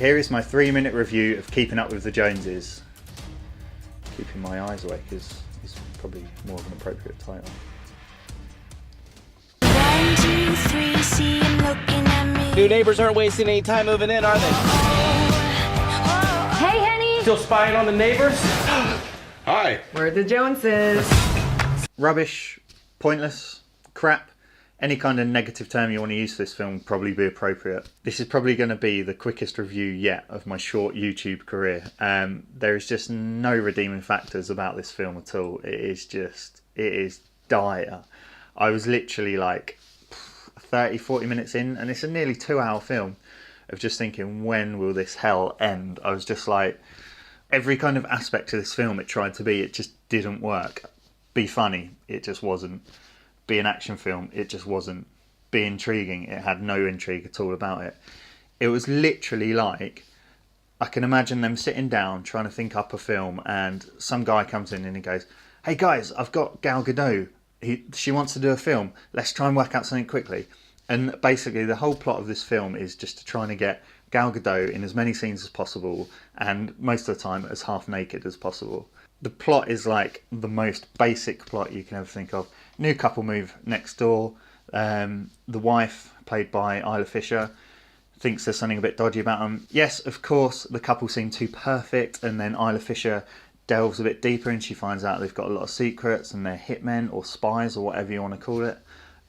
Here is my 3-minute review of Keeping Up with the Joneses. Keeping my eyes awake is probably more of an appropriate title. 1, 2, 3, see him looking at me. New neighbors aren't wasting any time moving in, are they? Hey, Henny! Still spying on the neighbors? Hi. We're the Joneses. Rubbish, pointless, crap. Any kind of negative term you want to use for this film would probably be appropriate. This is probably going to be the quickest review yet of my short YouTube career. There is just no redeeming factors about this film at all. It is dire. I was literally like 30-40 minutes in, and it's a nearly 2-hour film, of just thinking, when will this hell end? I was just like, every kind of aspect of this film it tried to be, it just didn't work. Be funny, it just wasn't. Be an action film, it just wasn't. Be intriguing, it had no intrigue at all about it. It was literally like, I can imagine them sitting down trying to think up a film, and some guy comes in and he goes, "Hey guys, I've got Gal Gadot. She wants to do a film. Let's try and work out something quickly." And basically the whole plot of this film is just to try and get Gal Gadot in as many scenes as possible, and most of the time as half naked as possible. The plot is like the most basic plot you can ever think of. New couple move next door. The wife, played by Isla Fisher, thinks there's something a bit dodgy about them. Yes, of course, the couple seem too perfect, and then Isla Fisher delves a bit deeper and she finds out they've got a lot of secrets and they're hitmen or spies or whatever you want to call it.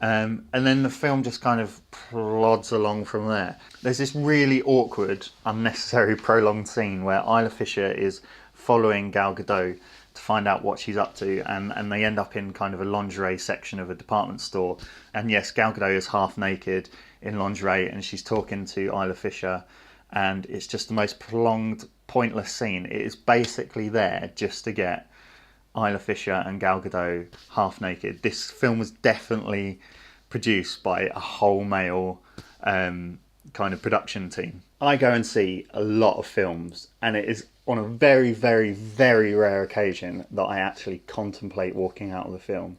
And then the film just kind of plods along from there. There's this really awkward, unnecessary, prolonged scene where Isla Fisher is following Gal Gadot to find out what she's up to, and they end up in kind of a lingerie section of a department store. And yes, Gal Gadot is half naked in lingerie and she's talking to Isla Fisher, and it's just the most prolonged, pointless scene. It is basically there just to get Isla Fisher and Gal Gadot half naked. This film was definitely produced by a whole male kind of production team. I go and see a lot of films, and it is on a very, very, very rare occasion that I actually contemplate walking out of the film.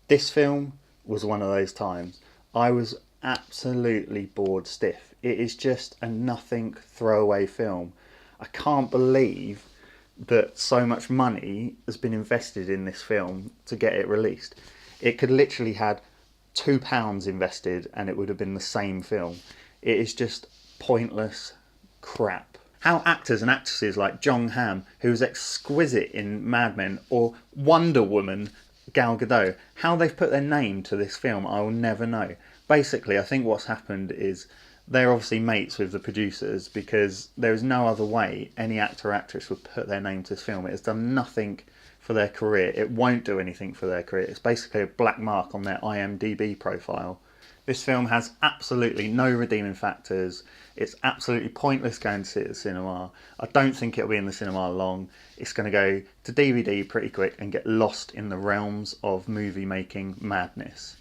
This film was one of those times. I was absolutely bored stiff. It is just a nothing throwaway film. I can't believe that so much money has been invested in this film to get it released. It could literally had £2 invested and it would have been the same film. It is just pointless crap. How actors and actresses like Jon Hamm, who was exquisite in Mad Men, or Wonder Woman Gal Gadot, how they've put their name to this film, I will never know. Basically, I think what's happened is they're obviously mates with the producers, because there is no other way any actor or actress would put their name to this film. It has done nothing for their career. It won't do anything for their career. It's basically a black mark on their IMDb profile. This film has absolutely no redeeming factors. It's absolutely pointless going to see it at the cinema. I don't think it'll be in the cinema long. It's going to go to DVD pretty quick and get lost in the realms of movie making madness.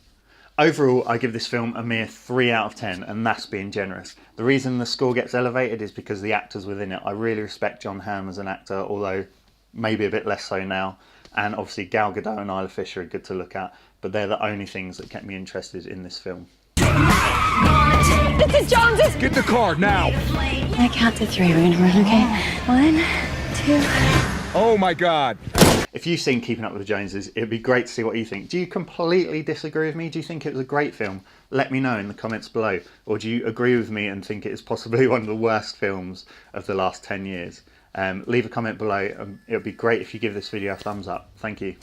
Overall, I give this film a mere 3 out of 10, and that's being generous. The reason the score gets elevated is because the actors within it. I really respect Jon Hamm as an actor, although maybe a bit less so now. And obviously Gal Gadot and Isla Fisher are good to look at, but they're the only things that kept me interested in this film. This is Joneses! Get in the car now. I count to 3. We're gonna run, okay? 1, 2. Oh my God. If you've seen Keeping Up with the Joneses, it'd be great to see what you think. Do you completely disagree with me? Do you think it was a great film? Let me know in the comments below. Or do you agree with me and think it is possibly one of the worst films of the last 10 years? Leave a comment below. It would be great if you give this video a thumbs up. Thank you.